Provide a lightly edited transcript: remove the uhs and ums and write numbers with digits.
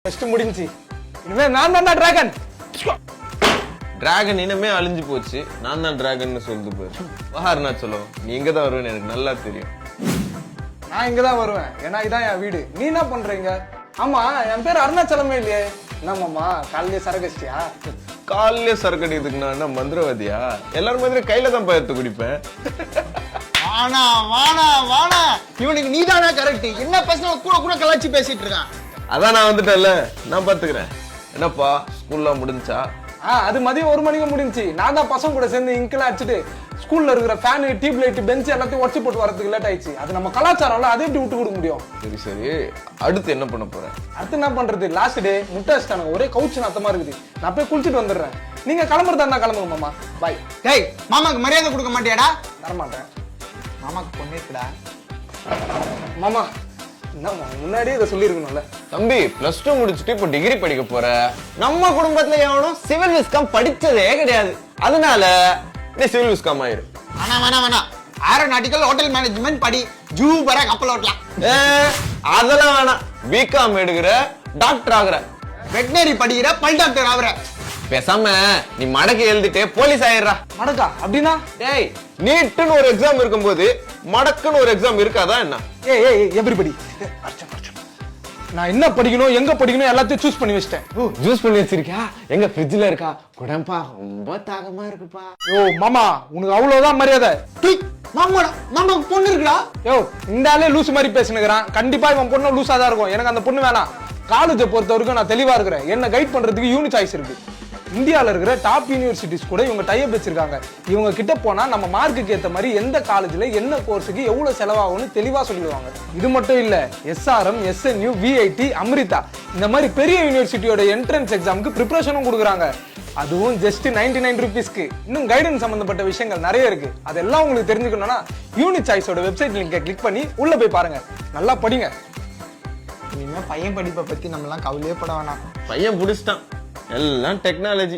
First முடிஞ்சி. இனிமே நான் தான் டிராகன். டிராகன் இனமே அழிஞ்சு போச்சு. நான் தான் டிராகன் சொல்லுது பாரு. வாஹர்னா சொல்லோ. நீ இங்க தான் வருவேன்னு எனக்கு நல்லா தெரியும். நான் இங்க தான் வருவேன். ஏன்னா இதான் என் வீடு. நீ என்ன பண்றீங்க? ஆமா, என் பேர் அருணாச்சலமே இல்லையே. என்னமாமா காலையிலே சரகஷ்டியா? காலையிலே சரக்கடிக்கிறதுக்கு நான் என்ன மந்திரவாதியா? எல்லாரும் மாதிரி கையில தான் எடுத்து குடிப்பேன். வானா வானா வானா, இவனுக்கு நீதானா கரெக்ட். என்ன பேசணும் கூட கூட கலாச்சி பேசிட்டு இருக்கான். அதான் நான் வந்துட்டேன்ல, நான் பாத்துக்கிறேன். என்னப்பா ஸ்கூல்லாம் முடிஞ்சா? அது மதியம் 1 மணிக்கு முடிஞ்சு. நான் தான் பசங்க கூட சேர்ந்து இங்கெல்லாம் அடிச்சுட்டு ஸ்கூல்ல இருக்கிற ஃபேனு, டியூப் லைட், பெஞ்ச் எல்லாத்தையும் உடச்சு போட்டு வரதுக்கு லேட் ஆயிடுச்சு. அது நம்ம கலாச்சாரம்ல, அதை எப்படி விட்டு கொடுக்க முடியும்? சரி சரி, அடுத்து என்ன பண்ண போற? அடுத்து என்ன பண்றது? லாஸ்ட் டே முட்டை வச்சிட்டானுங்க. ஒரே கவுச்சு நாத்தமா இருக்குது. நான் போய் குளிச்சுட்டு வந்துடுறேன். நீங்க கிளம்புறதா இருந்தா கிளம்புங்க மாமா. பாய். டேய், மாமாக்கு மரியாதை கொடுக்க மாட்டியாடா? தரமாட்டேன். மாமாக்கு பொண்ணு இருக்குடா. மாமா என்னம்மா முன்னாடியே இதை சொல்லியிருக்கணும்ல. தம்பி +2 முடிச்சுட்டு இப்போ டிகிரி படிக்க போற. நம்ம குடும்பத்துல எவனும் சிவில் விஸ்காம் படிச்சதே கிடையாது. அதனால நீ சிவில் விஸ்காம் ஆயிரு. வேணா வேணா வேணா, ஏரோநாட்டிக்கல் ஹோட்டல் மேனேஜ்மெண்ட் படி. ஜூபரா கப்பல் ஓட்டலாம். அதெல்லாம் வேணாம். பிகாம் எடுக்கிற, டாக்டர் ஆகுற, வெட்டினரி படிக்கிற, பல் டாக்டர் ஆகுற. பேசாம நீ மடக்கு எழுதிட்டு போலீஸ் ஆயிடுறா. மடக்கா அப்படின்னா? டேய், நீட்டுன்னு ஒரு எக்ஸாம் இருக்கும்போது மடக்குன்னு ஒரு எக்ஸாம் இருக்காதா என்ன? ஏய் எவ்ரிபடி, நான் என்ன படிக்கணும், எங்க படிக்கணும் எல்லாத்தையும் சூஸ் பண்ணி வச்சிட்டேன். ஜூஸ் பண்ணி வச்சிருக்கியா? எங்க ஃப்ரிட்ஜ்ல இருக்கா? குடம்பா, ரொம்ப தாகமா இருக்குப்பா. ஓ மாமா, உனக்கு அவ்வளவுதான் மரியாதை. மாமாடா, மாமாக்கு பொண்ணு இருக்குடா. யோ, இந்த ஆளே லூசு மாதிரி பேசுனுக்கிறான். கண்டிப்பா இவன் பொண்ணு லூசா தான் இருக்கும். எனக்கு அந்த பொண்ணு வேணாம். காலேஜை பொறுத்த வரைக்கும் நான் தெளிவா இருக்கிறேன். என்ன கைட் பண்றதுக்கு யூனி சாய்ஸ் இருக்கு. இந்தியாவில் இருக்கிற டாப் யூனிவர்சிட்டிஸ் கூட இவங்க டைப் வச்சிருக்காங்க. இவங்க கிட்ட போனா நம்ம மார்க்குக்கு ஏற்ற மாதிரி எந்த காலேஜ்ல என்ன கோர்ஸுக்கு எவ்வளவு செலவாகும்னு தெளிவா சொல்லிடுவாங்க. இது மட்டும் இல்ல, SRM, SNU, VIT, அமிர்தா இந்த மாதிரி பெரிய யூனிவர்சிட்டியோட என்ட்ரன்ஸ் எக்ஸாமுக்கு ப்ரிப்பரேஷனும் கொடுக்குறாங்க. அதுவும் ஜஸ்ட் 99 ருபீஸ்க்கு. இன்னும் கைடன்ஸ் சம்பந்தப்பட்ட விஷயங்கள் நிறைய இருக்கு. அதெல்லாம் உங்களுக்கு தெரிஞ்சுக்கணும்னா யூனி சாய்ஸோட வெப்சைட் லிங்கை கிளிக் பண்ணி உள்ள போய் பாருங்க. நல்லா படிங்க. இனிமே பையன் படிப்பை பத்தி நம்ம எல்லாம் கவலையே பட வேணாம். பையன் புடிச்சிட்டான். எல்லாம் டெக்னாலஜி.